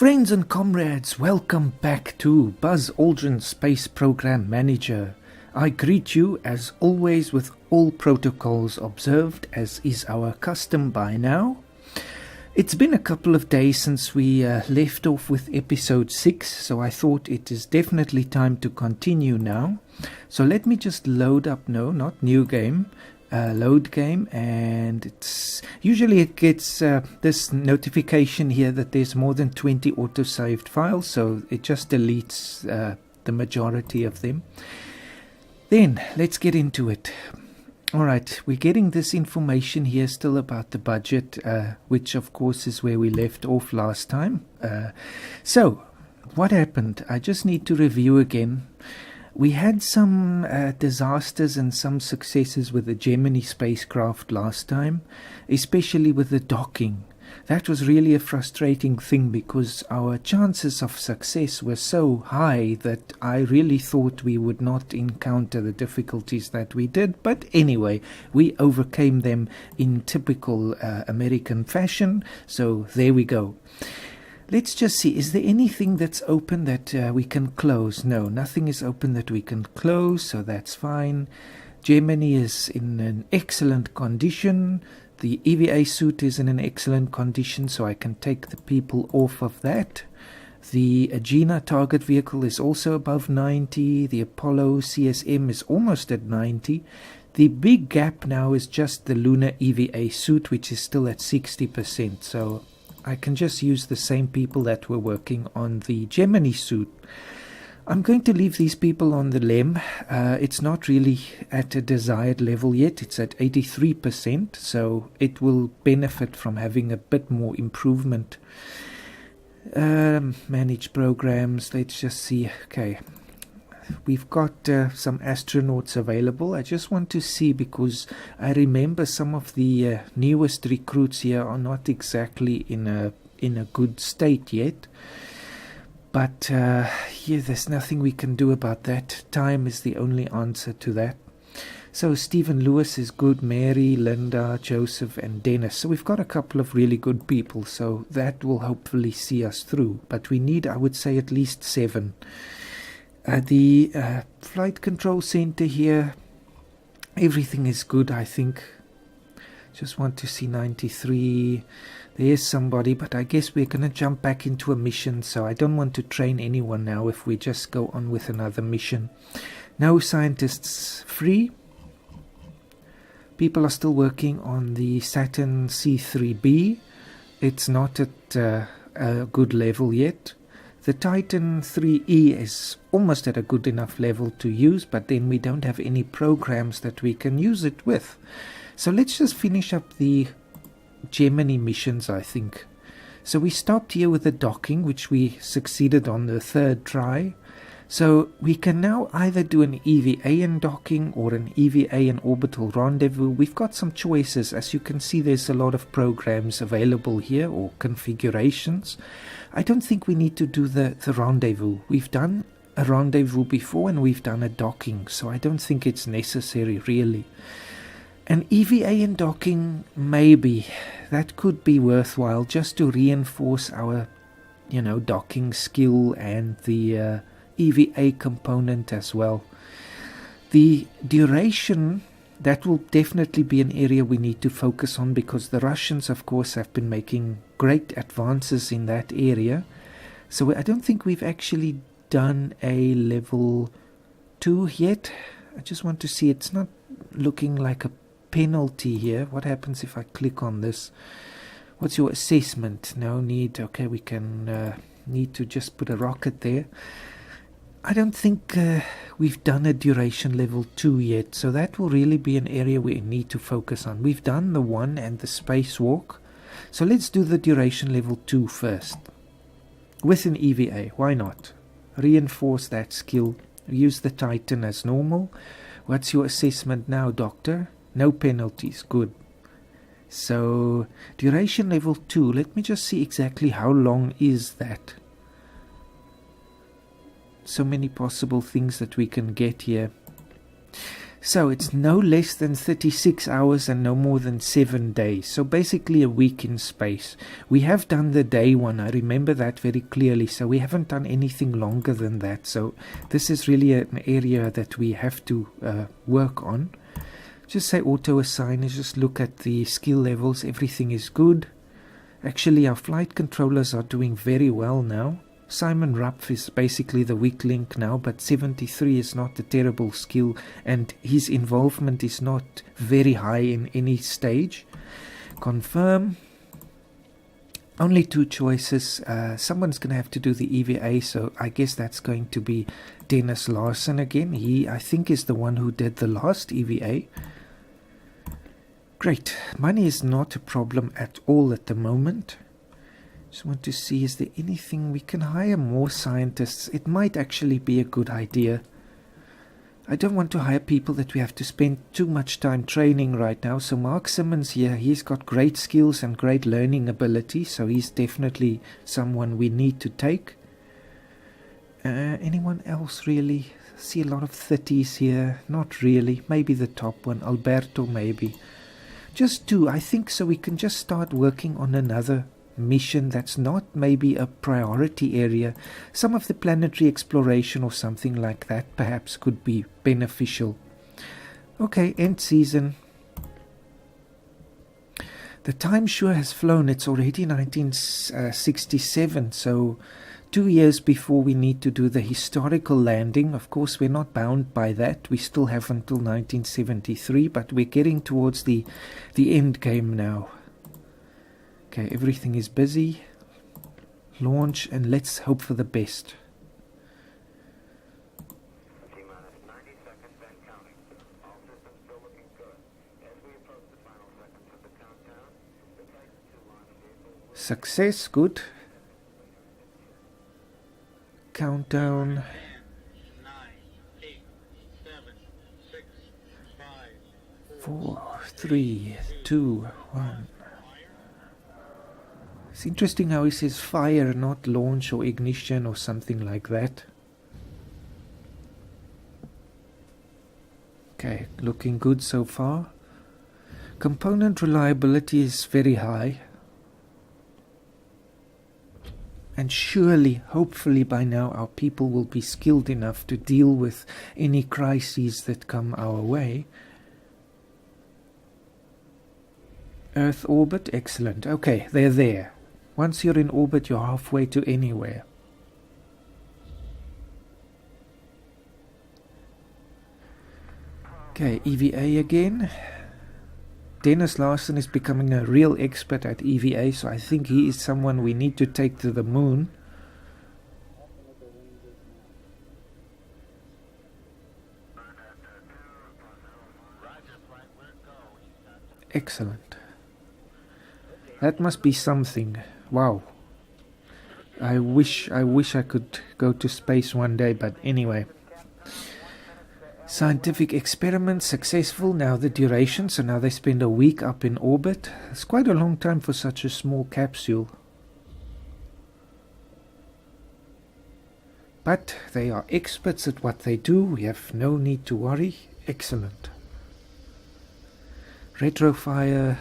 Friends and comrades, welcome back to Buzz Aldrin Space Program Manager. I greet you as always with all protocols observed, as is our custom by now. It's been a couple of days since we left off with episode 6, so I thought it is definitely time to continue now. So let me just load up, not new game, load game, and usually it gets this notification here that there's more than 20 auto-saved files, so it just deletes the majority of them. Then let's get into it. Alright, we're getting this information here still about the budget, which of course is where we left off last time. So what happened? I just need to review again. We had some disasters and some successes with the Gemini spacecraft last time, especially with the docking. That was really a frustrating thing because our chances of success were so high that I really thought we would not encounter the difficulties that we did. But anyway, we overcame them in typical American fashion, so there we go. Let's just see, is there anything that's open that we can close? No, nothing is open that we can close, so that's fine. Gemini is in an excellent condition. The EVA suit is in an excellent condition, so I can take the people off of that. The Agena target vehicle is also above 90. The Apollo CSM is almost at 90. The big gap now is just the lunar EVA suit, which is still at 60%. So I can just use the same people that were working on the Gemini suit. I'm going to leave these people on the LEM. It's not really at a desired level yet. It's at 83%, so it will benefit from having a bit more improvement. Manage programs. Let's just see. Okay, we've got some astronauts available. I just want to see because I remember some of the newest recruits here are not exactly in a good state yet. But yeah, there's nothing we can do about that. Time is the only answer to that. So Stephen Lewis is good, Mary, Linda, Joseph and Dennis. So we've got a couple of really good people, so that will hopefully see us through. But we need, I would say, at least 7. The Flight Control Center here, everything is good, I think. Just want to see 93. There's somebody, but I guess we're going to jump back into a mission, so I don't want to train anyone now if we just go on with another mission. No scientists free. People are still working on the Saturn C3B. It's not at a good level yet. The Titan 3E is almost at a good enough level to use, but then we don't have any programs that we can use it with. So let's just finish up the Gemini missions, I think. So we stopped here with the docking, which we succeeded on the 3rd try. So we can now either do an EVA in docking or an EVA in orbital rendezvous. We've got some choices. As you can see, there's a lot of programs available here, or configurations. I don't think we need to do the rendezvous. We've done a rendezvous before and we've done a docking, so I don't think it's necessary really. An EVA in docking, maybe. That could be worthwhile just to reinforce our, docking skill and the EVA component as well. The duration, that will definitely be an area we need to focus on because the Russians, of course, have been making great advances in that area. So I don't think we've actually done a level 2 yet. I just want to see, it's not looking like a penalty here. What happens if I click on this? What's your assessment? No need. Okay, we can need to just put a rocket there. I don't think we've done a duration level 2 yet, so that will really be an area we need to focus on. We've done the 1 and the spacewalk, so let's do the duration level 2 first with an EVA. Why not? Reinforce that skill. Use the Titan as normal. What's your assessment now, Doctor? No penalties. Good. So duration level 2, let me just see exactly how long is that. So many possible things that we can get here. So it's no less than 36 hours and no more than 7 days. So basically a week in space. We have done the day one. I remember that very clearly. So we haven't done anything longer than that. So this is really an area that we have to work on. Just say auto assign. Just look at the skill levels. Everything is good. Actually, our flight controllers are doing very well now. Simon Rupp is basically the weak link now, but 73 is not a terrible skill, and his involvement is not very high in any stage. Confirm. Only 2 choices. Someone's going to have to do the EVA, so I guess that's going to be Dennis Larson again. He, I think, is the one who did the last EVA. Great. Money is not a problem at all at the moment. Just want to see, is there anything we can hire more scientists? It might actually be a good idea. I don't want to hire people that we have to spend too much time training right now. So Mark Simmons here, he's got great skills and great learning ability. So he's definitely someone we need to take. Anyone else really? See a lot of 30s here. Not really. Maybe the top one. Alberto maybe. Just 2. I think so we can just start working on another mission that's not maybe a priority area. Some of the planetary exploration or something like that perhaps could be beneficial. Okay, end season. The time sure has flown. It's already 1967, so 2 years before we need to do the historical landing. Of course, we're not bound by that. We still have until 1973, but we're getting towards the end game now. Okay, everything is busy. Launch, and let's hope for the best. Success, good. Countdown. 9, 8, 7, 6, 5, 4, 3, 2, 1. It's interesting how he says fire, not launch or ignition or something like that. Okay, looking good so far. Component reliability is very high. And surely, hopefully by now, our people will be skilled enough to deal with any crises that come our way. Earth orbit, excellent. Okay, they're there. Once you're in orbit, you're halfway to anywhere. Okay, EVA again. Dennis Larson is becoming a real expert at EVA, so I think he is someone we need to take to the moon. Excellent. That must be something. Wow. I wish I could go to space one day, but anyway. Scientific experiment successful. Now the duration, so now they spend a week up in orbit. It's quite a long time for such a small capsule. But they are experts at what they do. We have no need to worry. Excellent. Retrofire.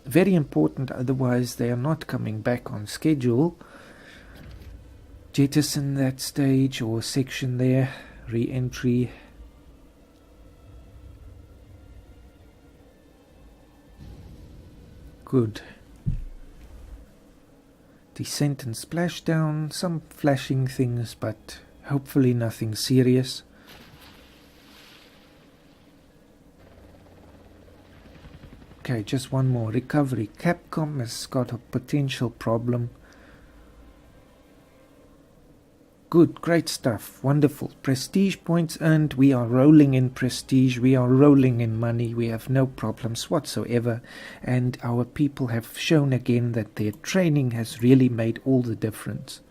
Very important, otherwise they are not coming back on schedule. Jettison that stage or section there. Re-entry. Good. Descent and splashdown. Some flashing things, but hopefully nothing serious. Okay, just one more. Recovery. Capcom has got a potential problem. Good, great stuff. Wonderful. Prestige points earned. We are rolling in prestige. We are rolling in money. We have no problems whatsoever. And our people have shown again that their training has really made all the difference.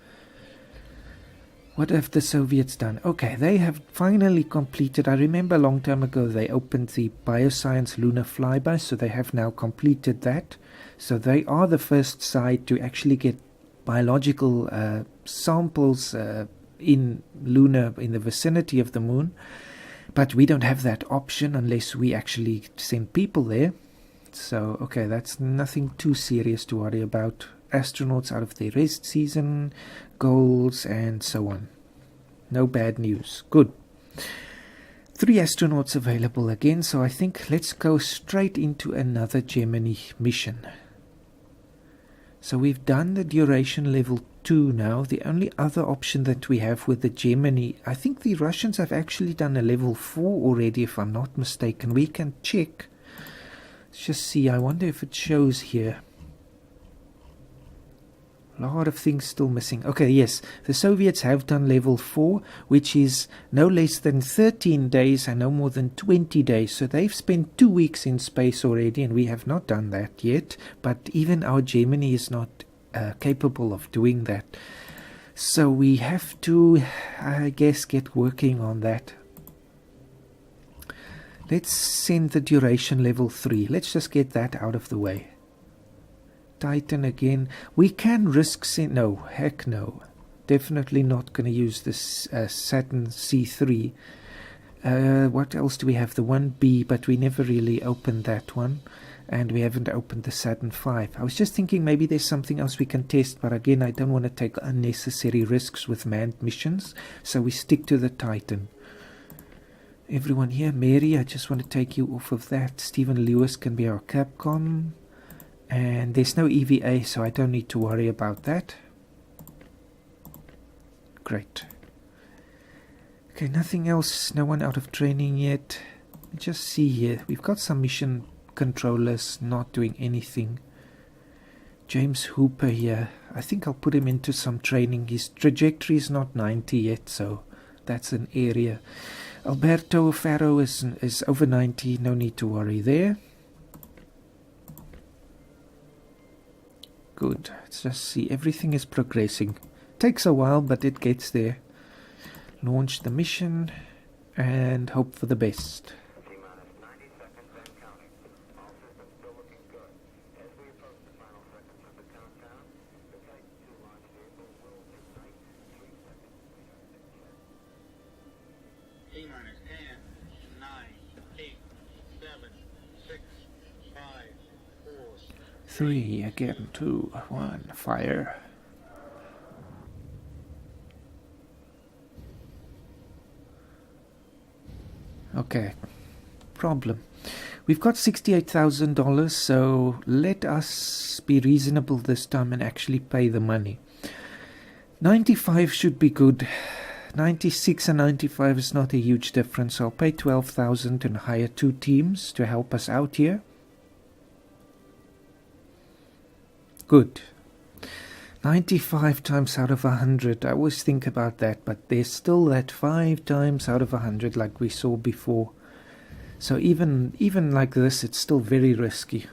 What have the Soviets done? Okay, they have finally completed. I remember a long time ago they opened the Bioscience Lunar Flyby, so they have now completed that. So they are the first side to actually get biological samples in the vicinity of the moon. But we don't have that option unless we actually send people there. So, okay, that's nothing too serious to worry about. Astronauts out of their rest season, goals, and so on. No bad news. Good. 3 astronauts available again, so I think let's go straight into another Gemini mission. So we've done the duration level 2 now. The only other option that we have with the Gemini, I think the Russians have actually done a level 4 already, if I'm not mistaken. We can check. Let's just see. I wonder if it shows here. A lot of things still missing. Okay, yes, the Soviets have done level 4, which is no less than 13 days and no more than 20 days. So they've spent 2 weeks in space already, and we have not done that yet. But even our Gemini is not capable of doing that. So we have to, I guess, get working on that. Let's send the duration level 3. Let's just get that out of the way. Titan again. We can risk no, heck no. Definitely not going to use this Saturn C3. What else do we have? The 1B, but we never really opened that one. And we haven't opened the Saturn V. I was just thinking maybe there's something else we can test, but again, I don't want to take unnecessary risks with manned missions, so we stick to the Titan. Everyone here, Mary, I just want to take you off of that. Stephen Lewis can be our Capcom. And there's no EVA, so I don't need to worry about that. Great. Okay, nothing else. No one out of training yet. Just see here. We've got some mission controllers not doing anything. James Hooper here. I think I'll put him into some training. His trajectory is not 90 yet, so that's an area. Alberto Farrow is over 90. No need to worry there. Good. Let's just see. Everything is progressing. Takes a while, but it gets there. Launch the mission and hope for the best. T-minus 10, 9, 8, 7, 6, 5, 4, 3, again, 2, 1, fire. Okay, problem. We've got $68,000, so let us be reasonable this time and actually pay the money. 95 should be good. 96 and 95 is not a huge difference. I'll pay 12,000 and hire 2 teams to help us out here. Good. 95 times out of 100. I always think about that, but there's still that 5 times out of 100 like we saw before. So even like this, it's still very risky.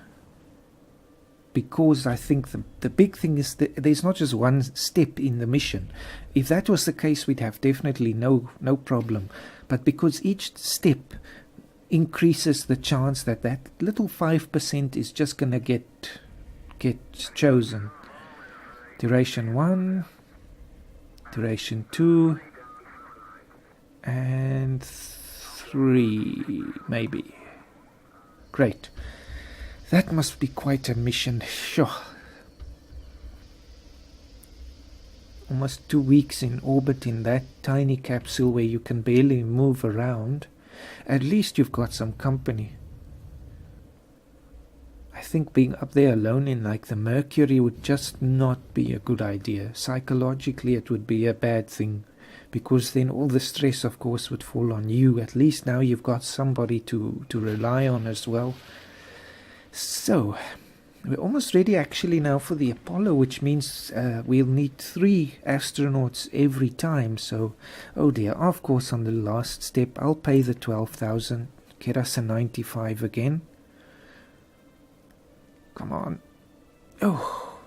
Because I think the big thing is that there's not just one step in the mission. If that was the case, we'd have definitely no problem. But because each step increases the chance that that little 5% is just going to get chosen. Duration 1, duration 2, and 3, maybe. Great. That must be quite a mission. Sure. Almost 2 weeks in orbit in that tiny capsule where you can barely move around. At least you've got some company. I think being up there alone in like the Mercury would just not be a good idea. Psychologically it would be a bad thing, because then all the stress of course would fall on you. At least now you've got somebody to rely on as well. So we're almost ready actually now for the Apollo, which means we'll need 3 astronauts every time. So oh dear, of course on the last step I'll pay the 12,000, get us a 95 again. Come on. Oh,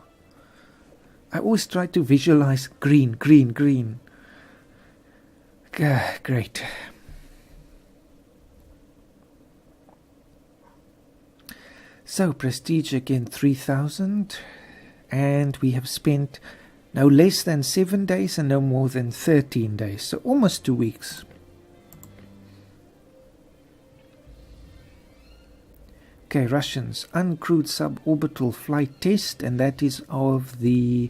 I always try to visualize green, green, green. Great. So prestige again 3,000, and we have spent no less than 7 days and no more than 13 days, so almost 2 weeks. Okay, Russians, uncrewed suborbital flight test, and that is of the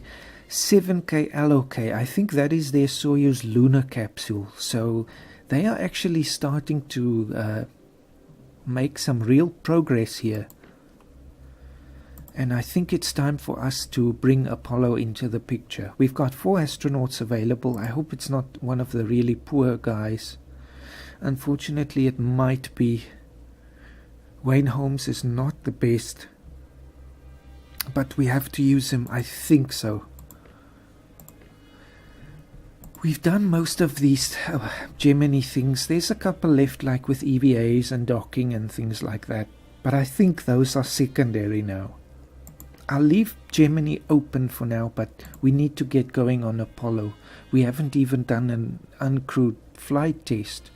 7K LOK. I think that is their Soyuz lunar capsule. So they are actually starting to make some real progress here. And I think it's time for us to bring Apollo into the picture. We've got 4 astronauts available. I hope it's not one of the really poor guys. Unfortunately, it might be. Wayne Holmes is not the best. But we have to use him. I think so. We've done most of these Gemini things. There's a couple left, like with EVAs and docking and things like that. But I think those are secondary now. I'll leave Gemini open for now, but we need to get going on Apollo. We haven't even done an uncrewed flight test.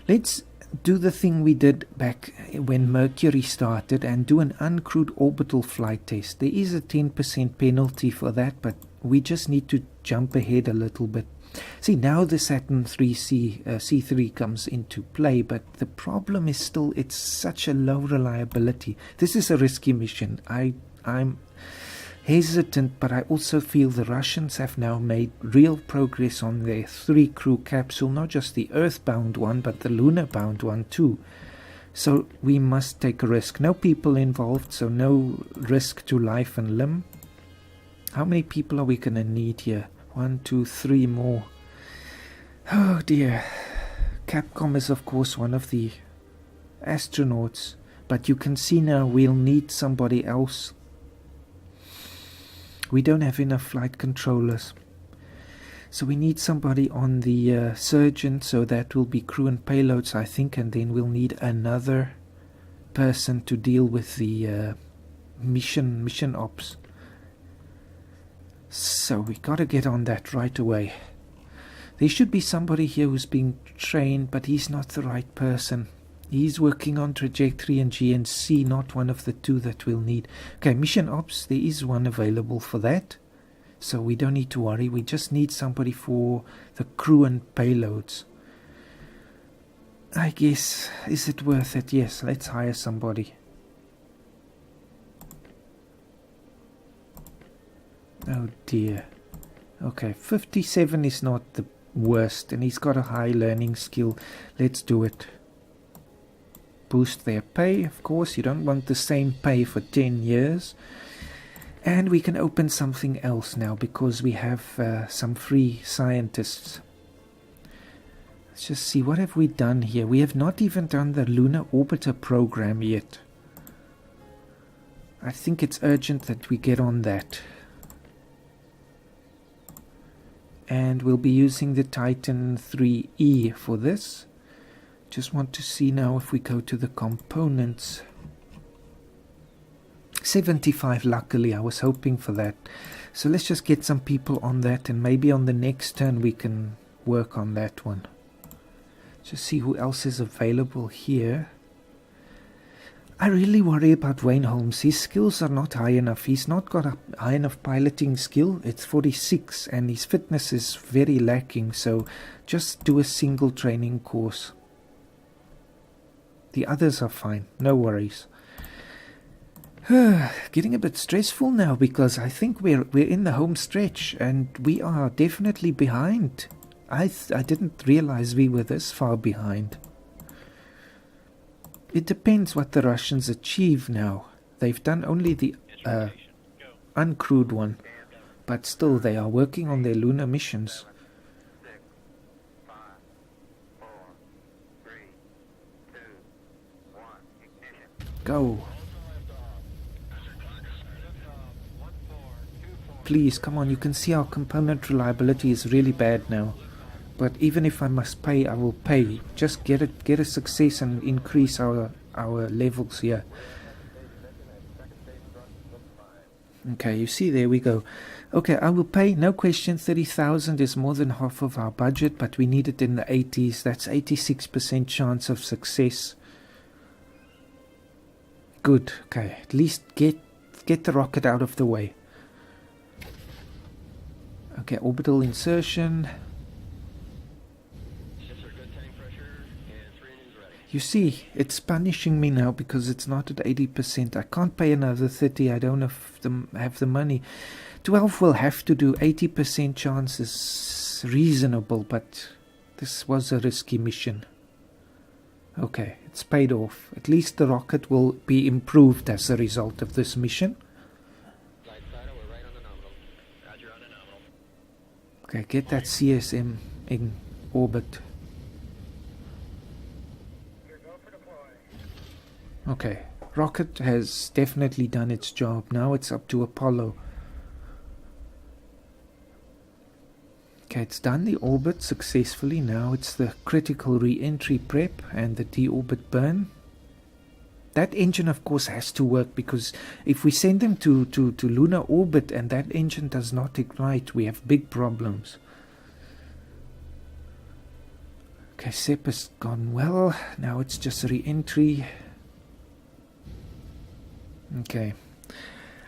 Let's do the thing we did back when Mercury started and do an uncrewed orbital flight test. There is a 10% penalty for that, but we just need to jump ahead a little bit. See, now the Saturn C3 comes into play, but the problem is still it's such a low reliability. This is a risky mission. I'm hesitant, but I also feel the Russians have now made real progress on their 3-crew capsule, not just the Earth-bound one, but the lunar-bound one too. So we must take a risk. No people involved, so no risk to life and limb. How many people are we going to need here? 1, 2, 3 more. Oh dear. Capcom is of course one of the astronauts, but you can see now we'll need somebody else. We don't have enough flight controllers, so we need somebody on the surgeon, so that will be crew and payloads I think, and then we'll need another person to deal with the mission ops. So we got to get on that right away. There should be somebody here who's being trained, but he's not the right person. He's working on trajectory and GNC, not one of the 2 that we'll need. Okay, mission ops, there is one available for that. So we don't need to worry. We just need somebody for the crew and payloads. I guess, is it worth it? Yes, let's hire somebody. Oh dear. Okay, 57 is not the worst, and he's got a high learning skill. Let's do it. Boost their pay, of course. You don't want the same pay for 10 years. And we can open something else now because we have some free scientists. Let's just see, what have we done here? We have not even done the Lunar Orbiter program yet. I think it's urgent that we get on that. And we'll be using the Titan 3E for this. Just want to see now if we go to the components. 75 luckily, I was hoping for that. So let's just get some people on that, and maybe on the next turn we can work on that one. Just see who else is available here. I really worry about Wayne Holmes. His skills are not high enough. He's not got a high enough piloting skill. It's 46 and his fitness is very lacking. So just do a single training course. The others are fine. No worries. Getting a bit stressful now because I think we're in the home stretch and we are definitely behind. I didn't realize we were this far behind. It depends what the Russians achieve now. They've done only the uncrewed one, but still they are working on their lunar missions. 6, 5, 4, 3, 2, 1, ignition. Go. Please, come on, you can see our component reliability is really bad now. But even if I must pay, I will pay. Just get a success and increase our levels here. Okay, you see, there we go. Okay, I will pay, no question. 30,000 is more than half of our budget, but we need it in the 80s. That's 86% chance of success. Good. Okay, at least get the rocket out of the way. Okay, orbital insertion. You see, it's punishing me now because it's not at 80%. I can't pay another 30. I don't have the money. 12 will have to do. 80% chance is reasonable, but this was a risky mission. Okay, it's paid off. At least the rocket will be improved as a result of this mission. We're right on the nominal. Roger on the nominal. Okay, get that CSM in orbit. Okay, rocket has definitely done its job. Now it's up to Apollo. Okay, it's done the orbit successfully. Now it's the critical re-entry prep and the deorbit burn. That engine, of course, has to work, because if we send them to lunar orbit and that engine does not ignite, we have big problems. Okay, SEP has gone well. Now it's just re-entry. Okay,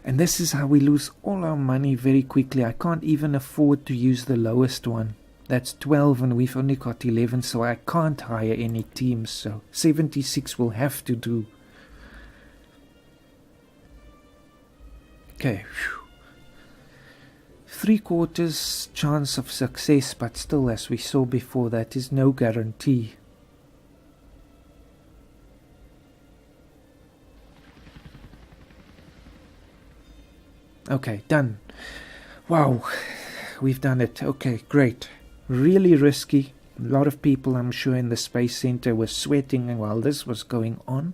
and this is how we lose all our money very quickly. I can't even afford to use the lowest one. That's 12 and we've only got 11, so I can't hire any teams, so 76 will have to do. Okay, 3/4 chance of success, but still, as we saw before, that is no guarantee. Okay, done. Wow, we've done it. Okay, great. Really risky. A lot of people, I'm sure, in the Space Center were sweating while this was going on,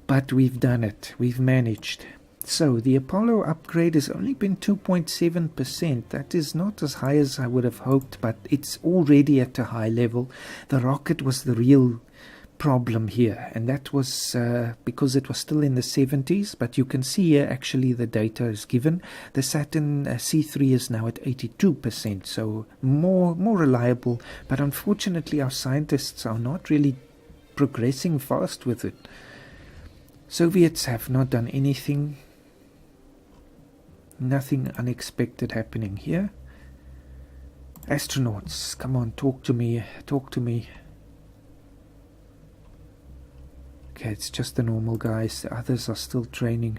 but we've done it. We've managed. So the Apollo upgrade has only been 2.7%. That is not as high as I would have hoped, but it's already at a high level. The rocket was the real problem here, and that was because it was still in the 70s, but you can see here actually the data is given. The Saturn C3 is now at 82%, so more reliable, but unfortunately our scientists are not really progressing fast with it. Soviets have not done anything. Nothing unexpected happening here. Astronauts, come on, talk to me. Okay, it's just the normal guys. The others are still training.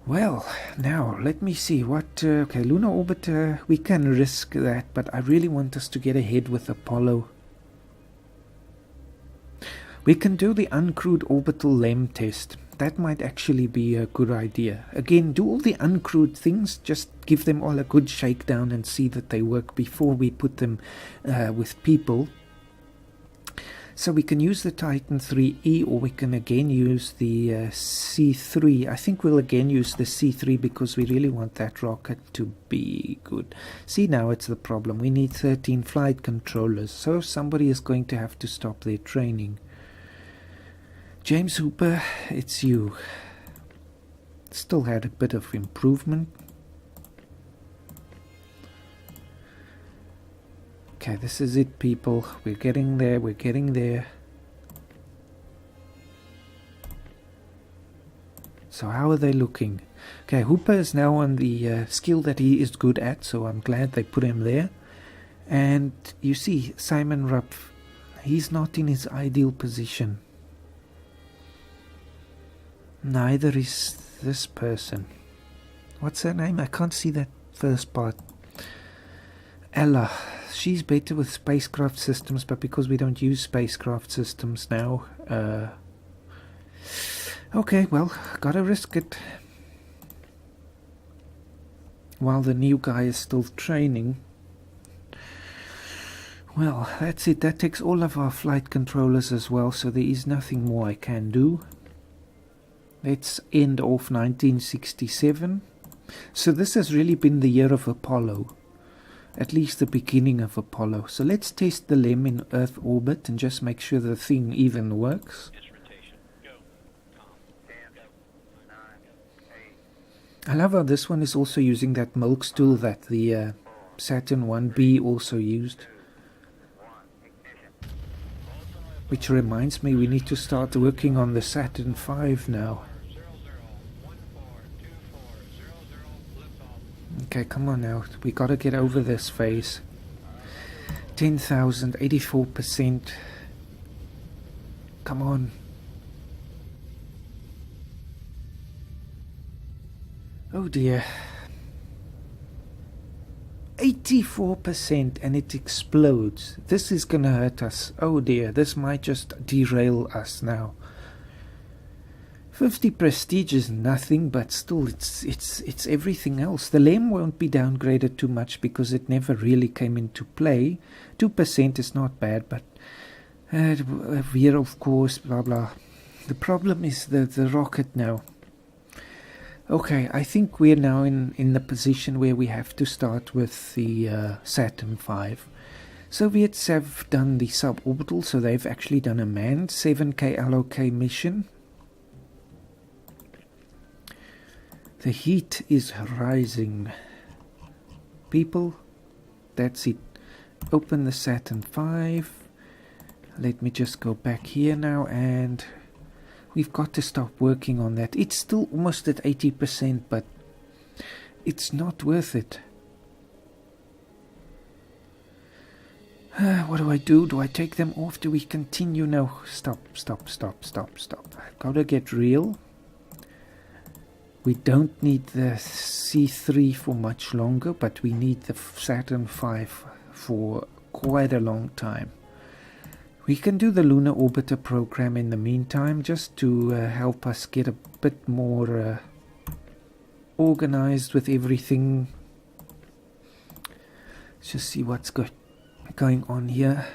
Well, now let me see what. Okay, lunar orbit. We can risk that, but I really want us to get ahead with Apollo. We can do the uncrewed orbital LEM test. That might actually be a good idea. Again, do all the uncrewed things. Just give them all a good shakedown and see that they work before we put them with people. So we can use the Titan 3E, or we can again use the C3. I think we'll again use the C3 because we really want that rocket to be good. See, now it's the problem. We need 13 flight controllers, so somebody is going to have to stop their training. James Hooper, it's you. Still had a bit of improvement. Okay, this is it, people. We're getting there. So how are they looking? Okay, Hooper is now on the skill that he is good at, so I'm glad they put him there. And you see, Simon Rupp, he's not in his ideal position. Neither is this person. What's her name? I can't see that first part. Ella. She's better with spacecraft systems, but because we don't use spacecraft systems now, okay, well, gotta risk it. While the new guy is still training. Well, that's it. That takes all of our flight controllers as well, so there is nothing more I can do. Let's end off 1967. So this has really been the year of Apollo. At least the beginning of Apollo. So let's test the LEM in Earth orbit and just make sure the thing even works. Instrumentation. Go. Calm. 10, 9, 8. I love how this one is also using that milk stool that the Saturn 1B also used. 1, ignition. Which reminds me, we need to start working on the Saturn 5 now. 00142400 liftoff. Okay, come on now. We gotta get over this phase. 10,000, 84%. Come on. Oh dear. 84% and it explodes. This is gonna hurt us. Oh dear, this might just derail us now. 50 prestige is nothing, but still it's everything else. The LEM won't be downgraded too much because it never really came into play. 2% is not bad, but here of course, blah blah. The problem is the rocket now. Okay, I think we're now in the position where we have to start with the Saturn V. Soviets have done the suborbital, so they've actually done a manned 7K LOK mission. The heat is rising. People, that's it. Open the Saturn V. Let me just go back here now, and we've got to stop working on that. It's still almost at 80%, but it's not worth it. What do I do? Do I take them off? Do we continue? No, stop. Gotta get real. We don't need the C3 for much longer, but we need the Saturn V for quite a long time. We can do the Lunar Orbiter program in the meantime, just to help us get a bit more organized with everything. Let's just see what's going on here.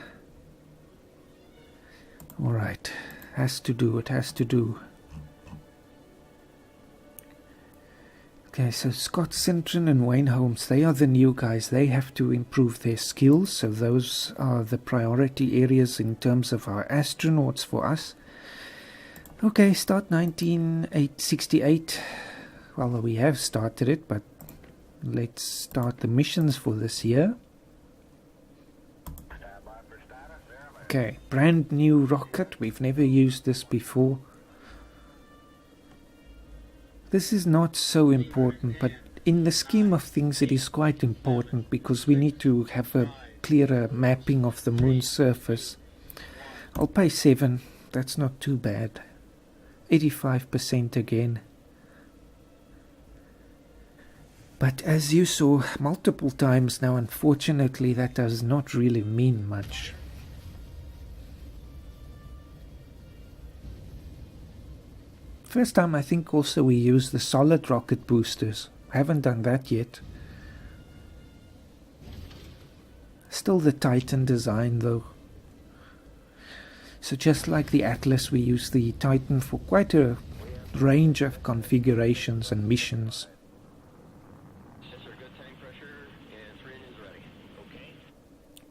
Alright, has to do. Okay, so Scott Sintron and Wayne Holmes, they are the new guys. They have to improve their skills, so those are the priority areas in terms of our astronauts for us. Okay, start 1968. Well, we have started it, but let's start the missions for this year. Okay, brand new rocket. We've never used this before. This is not so important, but in the scheme of things it is quite important because we need to have a clearer mapping of the moon's surface. I'll pay 7, that's not too bad. 85% again. But as you saw multiple times now, unfortunately that does not really mean much. First time I think also we used the solid rocket boosters. Haven't done that yet. Still the Titan design though. So just like the Atlas, we use the Titan for quite a range of configurations and missions.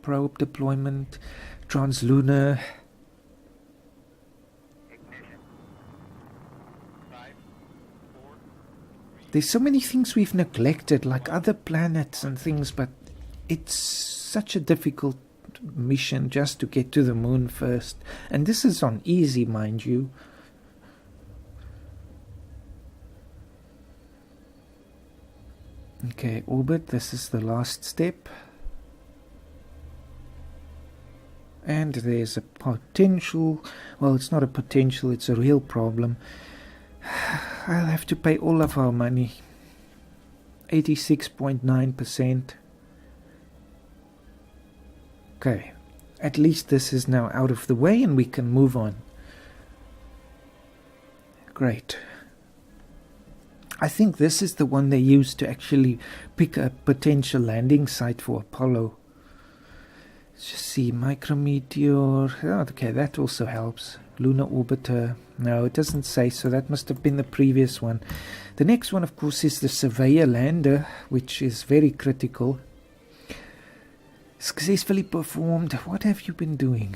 Probe deployment, translunar. There's so many things we've neglected, like other planets and things, but it's such a difficult mission just to get to the moon first. And this is on easy, mind you. Okay, orbit, this is the last step. And there's a potential, well, it's not a potential, it's a real problem. I'll have to pay all of our money. 86.9%. Okay, at least this is now out of the way and we can move on. Great. I think this is the one they used to actually pick a potential landing site for Apollo. Let's just see, micrometeor. Oh, okay, that also helps. Lunar orbiter. No, it doesn't say, so that must have been the previous one. The next one, of course, is the Surveyor lander, which is very critical. Successfully performed. What have you been doing?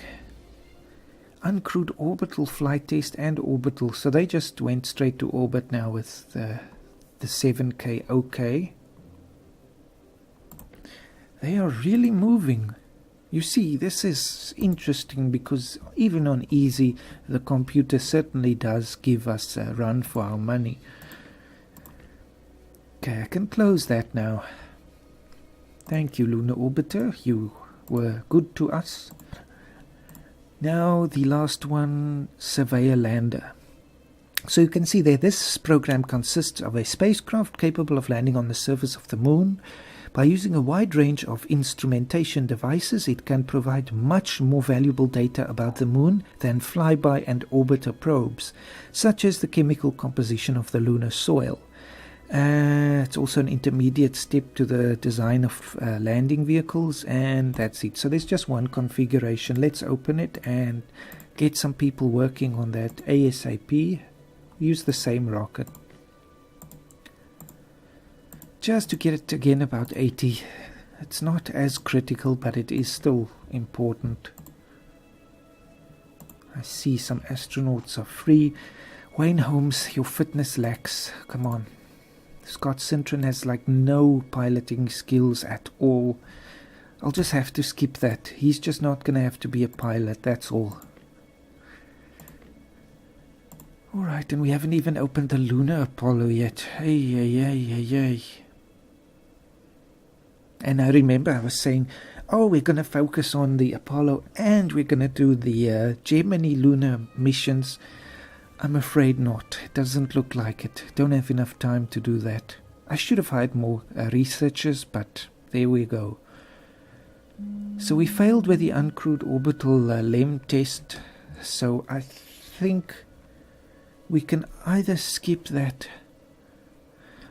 Uncrewed orbital flight test and orbital. So they just went straight to orbit now with the 7K OK. They are really moving. You see, this is interesting because even on easy, the computer certainly does give us a run for our money. Okay, I can close that now. Thank you, Lunar Orbiter. You were good to us. Now the last one, Surveyor Lander. So you can see there, this program consists of a spacecraft capable of landing on the surface of the moon. By using a wide range of instrumentation devices, it can provide much more valuable data about the moon than flyby and orbiter probes, such as the chemical composition of the lunar soil. It's also an intermediate step to the design of landing vehicles, and that's it. So there's just one configuration. Let's open it and get some people working on that ASAP. Use the same rocket. Just to get it again about 80. It's not as critical, but it is still important. I see some astronauts are free. Wayne Holmes, your fitness lacks. Come on. Scott Sintron has like no piloting skills at all. I'll just have to skip that. He's just not going to have to be a pilot, that's all. Alright, and we haven't even opened the Lunar Apollo yet. Hey. And I remember I was saying, oh, we're going to focus on the Apollo and we're going to do the Gemini lunar missions. I'm afraid not. It doesn't look like it. Don't have enough time to do that. I should have hired more researchers, but there we go. So we failed with the uncrewed orbital LEM test. So I think we can either skip that.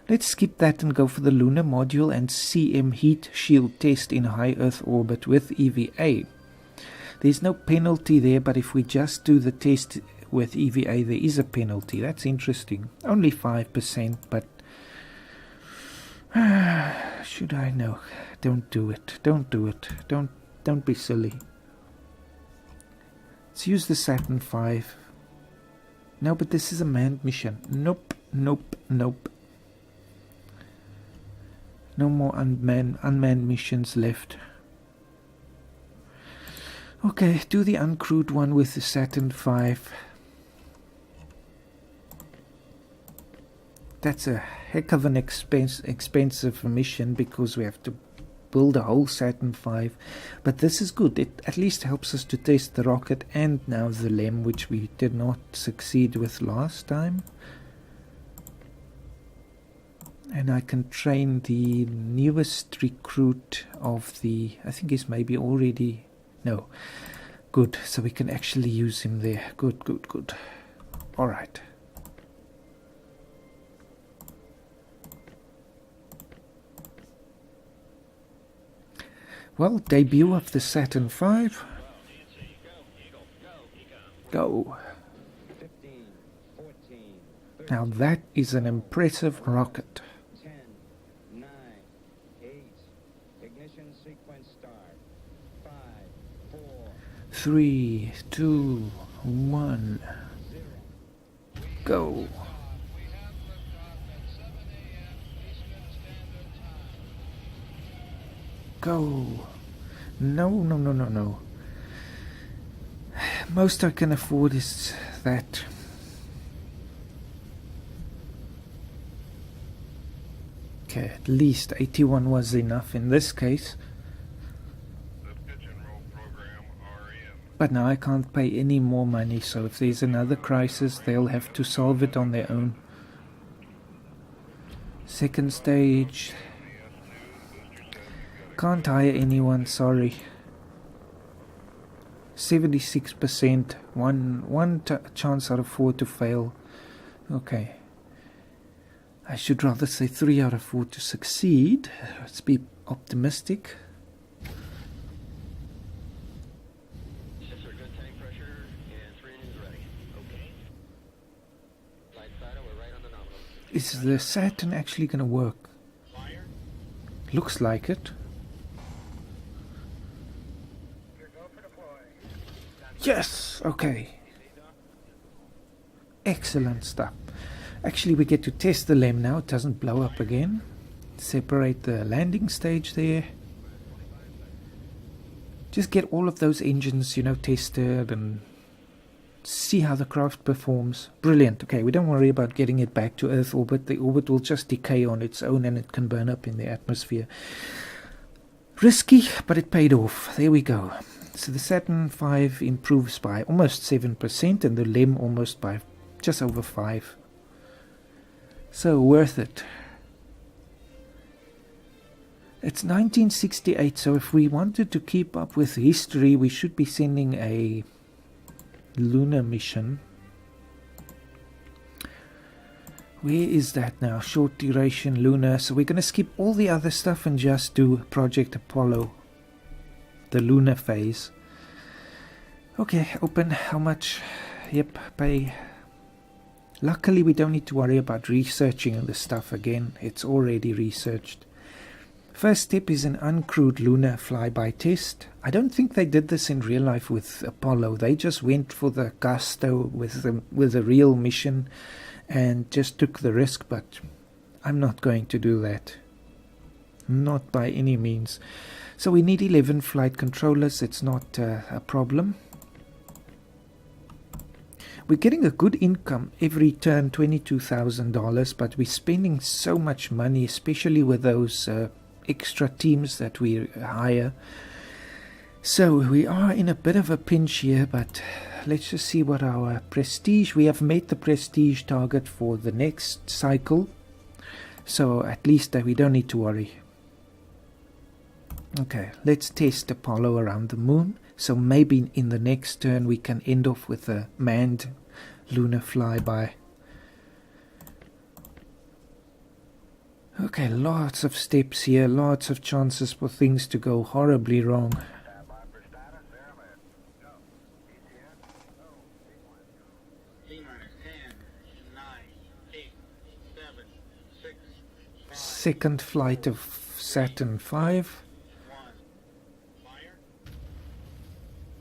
Let's skip that and go for the lunar module and CM heat shield test in high Earth orbit with EVA. There's no penalty there, but if we just do the test with EVA, there is a penalty. That's interesting. Only 5%, but should I know? Don't do it. Don't do it. Don't be silly. Let's use the Saturn V. No, but this is a manned mission. Nope. No more unmanned missions left. Okay, do the uncrewed one with the Saturn V. That's a heck of an expensive mission because we have to build a whole Saturn V. But this is good. It at least helps us to test the rocket and now the LEM, which we did not succeed with last time. And I can train the newest recruit of the, I think he's maybe already, no. Good, so we can actually use him there. Good. Alright. Well, debut of the Saturn V. Go. Now that is an impressive rocket. 10, 9, 8, ignition sequence start. 5, 4, 3, 2, 1. Go. Go. No. Most I can afford is that. Okay, at least 81 was enough in this case. But now I can't pay any more money, so if there's another crisis, they'll have to solve it on their own. Second stage. Can't hire anyone, sorry. 76%, one chance out of 4 to fail. Okay. I should rather say 3 out of 4 to succeed. Let's be optimistic. Yes, sir. Good tank pressure and 3 engines ready. Okay. Light side, we're right on the nominal. Is the Saturn actually going to work? Fire. Looks like it. Yes! Okay. Excellent stuff. Actually, we get to test the LEM now. It doesn't blow up again. Separate the landing stage there. Just get all of those engines, tested and see how the craft performs. Brilliant. Okay, we don't worry about getting it back to Earth orbit. The orbit will just decay on its own and it can burn up in the atmosphere. Risky, but it paid off. There we go. So the Saturn V improves by almost 7% and the LEM almost by just over 5. So worth it. It's 1968, so if we wanted to keep up with history, we should be sending a lunar mission. Where is that now? Short duration lunar. So we're going to skip all the other stuff and just do Project Apollo, the lunar phase. Okay, open. How much? Yep, pay. Luckily we don't need to worry about researching the stuff again. It's already researched. First step is an uncrewed lunar flyby test. I don't think they did this in real life with Apollo. They just went for the gusto with a real mission and just took the risk, but I'm not going to do that. Not by any means. So we need 11 flight controllers. It's not a problem. We're getting a good income every turn, $22,000, but we're spending so much money, especially with those extra teams that we hire. So we are in a bit of a pinch here, but let's just see what our prestige. We have made the prestige target for the next cycle, so at least we don't need to worry. Okay, let's test Apollo around the moon. So maybe in the next turn we can end off with a manned lunar flyby. Okay, lots of steps here, lots of chances for things to go horribly wrong. Second flight of Saturn V.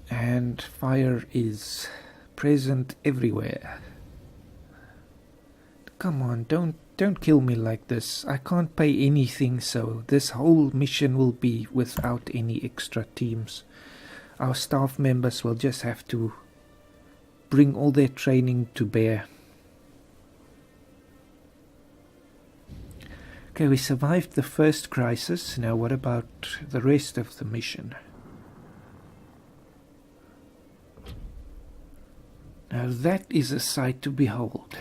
And fire is present everywhere. Come on, don't kill me like this. I can't pay anything, so this whole mission will be without any extra teams. Our staff members will just have to bring all their training to bear. Okay, we survived the first crisis. Now what about the rest of the mission? Now that is a sight to behold.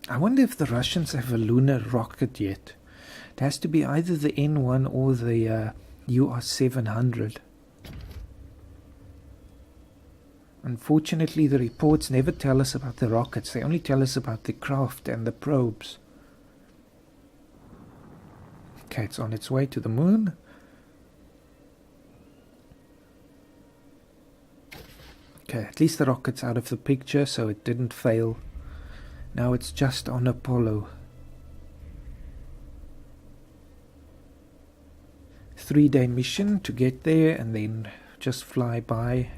I wonder if the Russians have a lunar rocket yet. It has to be either the N1 or the UR-700. Unfortunately, the reports never tell us about the rockets. They only tell us about the craft and the probes. Okay, it's on its way to the moon. Okay, at least the rocket's out of the picture, so it didn't fail. Now it's just on Apollo. 3-day mission to get there and then just fly by.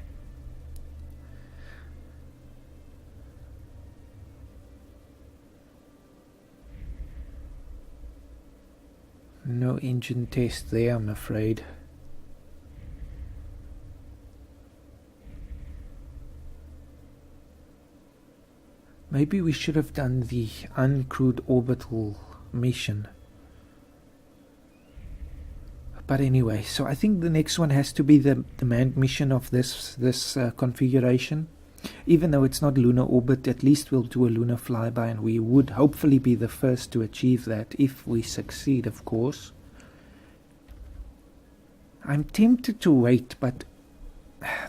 No engine test there, I'm afraid. Maybe we should have done the uncrewed orbital mission. But anyway, so I think the next one has to be the manned mission of this configuration. Even though it's not lunar orbit, at least we'll do a lunar flyby, and we would hopefully be the first to achieve that if we succeed, of course. I'm tempted to wait, but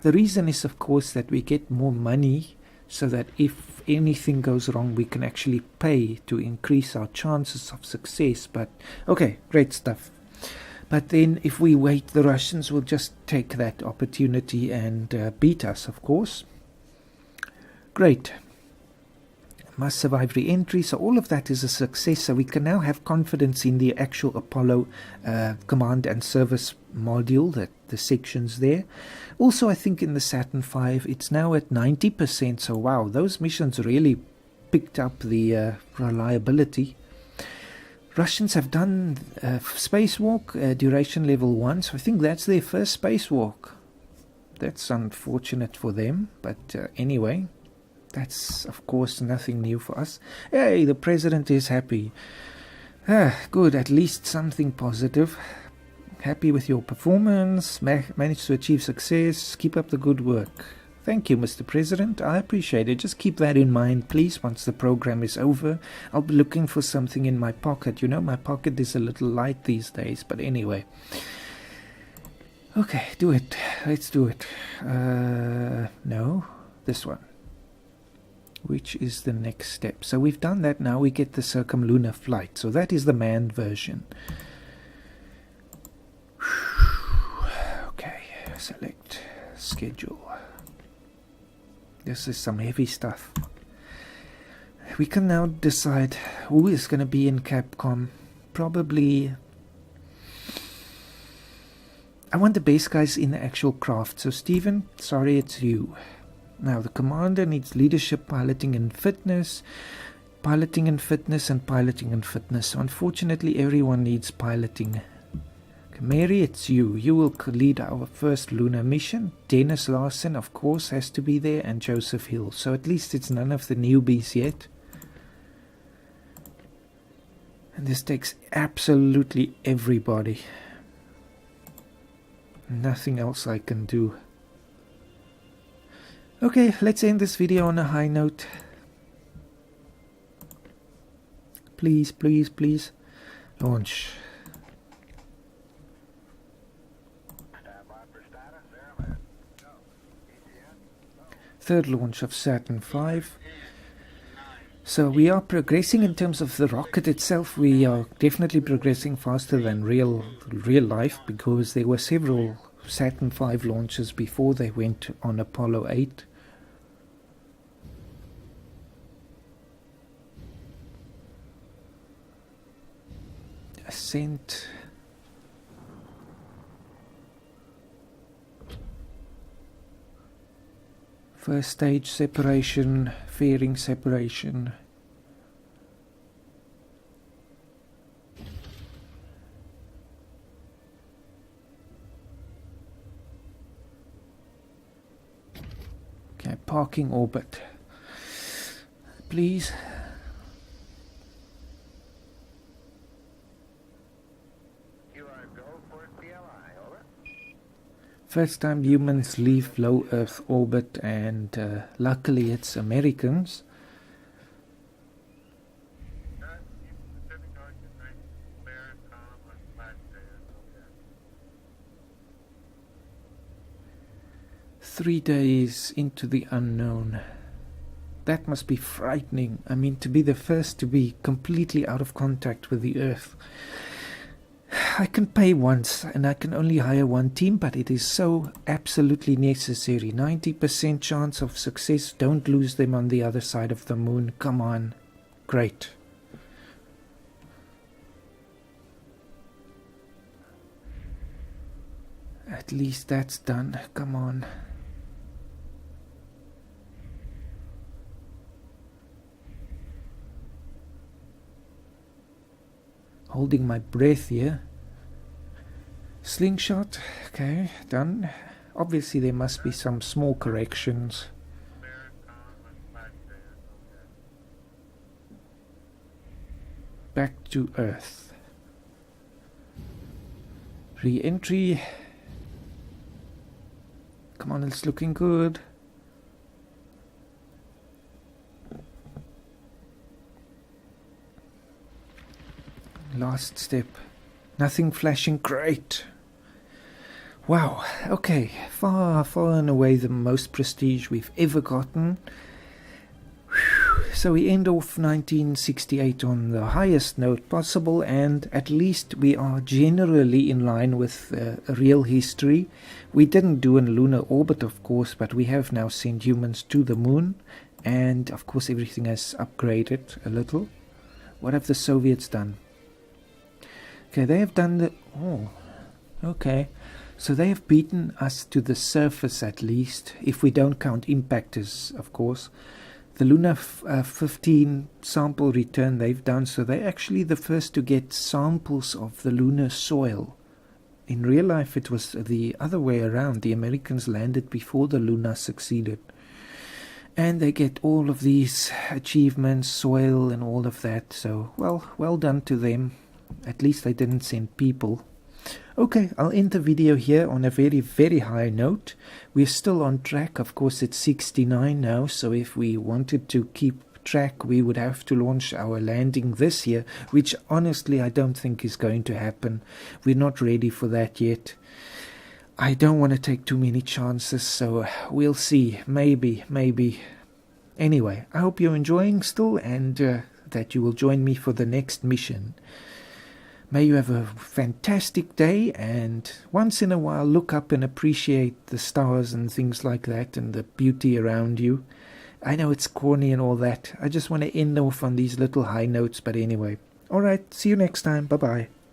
the reason is, of course, that we get more money, so that if anything goes wrong, we can actually pay to increase our chances of success. But okay, great stuff. But then if we wait, the Russians will just take that opportunity and beat us, of course. Great. Must survive re-entry, so all of that is a success. So we can now have confidence in the actual Apollo command and service module, that the sections there. Also, I think in the Saturn V, it's now at 90%. So wow, those missions really picked up the reliability. Russians have done spacewalk, duration level 1. So I think that's their first spacewalk. That's unfortunate for them, but anyway. That's, of course, nothing new for us. Hey, the president is happy. Good, at least something positive. Happy with your performance, managed to achieve success, keep up the good work. Thank you, Mr. President, I appreciate it. Just keep that in mind, please, once the program is over. I'll be looking for something in my pocket. You know, my pocket is a little light these days, but anyway. Okay, do it. Let's do it. No, this one. Which is the next step. So we've done that now. We get the circumlunar flight. So that is the manned version. Okay, select schedule. This is some heavy stuff. We can now decide who is going to be in Capcom. Probably I want the base guys in the actual craft. So Stephen, sorry, it's you. Now the commander needs leadership, piloting and fitness. Piloting and fitness and piloting and fitness. So unfortunately everyone needs piloting. Mary, it's you. You will lead our first lunar mission. Dennis Larson, of course, has to be there, and Joseph Hill. So at least it's none of the newbies yet. And this takes absolutely everybody. Nothing else I can do. Okay, let's end this video on a high note. Please, please, please. Launch. Third launch of Saturn V. So we are progressing in terms of the rocket itself. We are definitely progressing faster than real life, because there were several Saturn V launches before they went on Apollo 8. Ascent. First stage separation, fairing separation. Okay, parking orbit. Please. First time humans leave low Earth orbit, and luckily it's Americans. Three days into the unknown. That must be frightening. I mean, to be the first to be completely out of contact with the Earth. I can pay once and I can only hire one team, but it is so absolutely necessary. 90% chance of success. Don't lose them on the other side of the moon. Come on. Great. At least that's done. Come on. Holding my breath here. Slingshot, okay, done. Obviously there must be some small corrections. Back to Earth. Re-entry. Come on, it's looking good. Last step. Nothing flashing. Great. Wow, okay, far and away the most prestige we've ever gotten. Whew. So we end off 1968 on the highest note possible, and at least we are generally in line with real history. We didn't do a lunar orbit, of course, but we have now sent humans to the moon, and of course everything has upgraded a little. What have the Soviets done? Okay, they have done the... Oh, okay. So they have beaten us to the surface at least, if we don't count impactors, of course. The Luna 15 sample return they've done, so they're actually the first to get samples of the lunar soil. In real life it was the other way around. The Americans landed before the Luna succeeded. and they get all of these achievements, soil and all of that. So, well done to them. At least they didn't send people. Okay, I'll end the video here on a very, very high note. We're still on track. Of course, it's 69 now, so if we wanted to keep track, we would have to launch our landing this year, which honestly I don't think is going to happen. We're not ready for that yet. I don't want to take too many chances, so we'll see. Maybe. Anyway, I hope you're enjoying still, and that you will join me for the next mission. May you have a fantastic day, and once in a while look up and appreciate the stars and things like that and the beauty around you. I know it's corny and all that. I just want to end off on these little high notes, but anyway. Alright, see you next time. Bye-bye.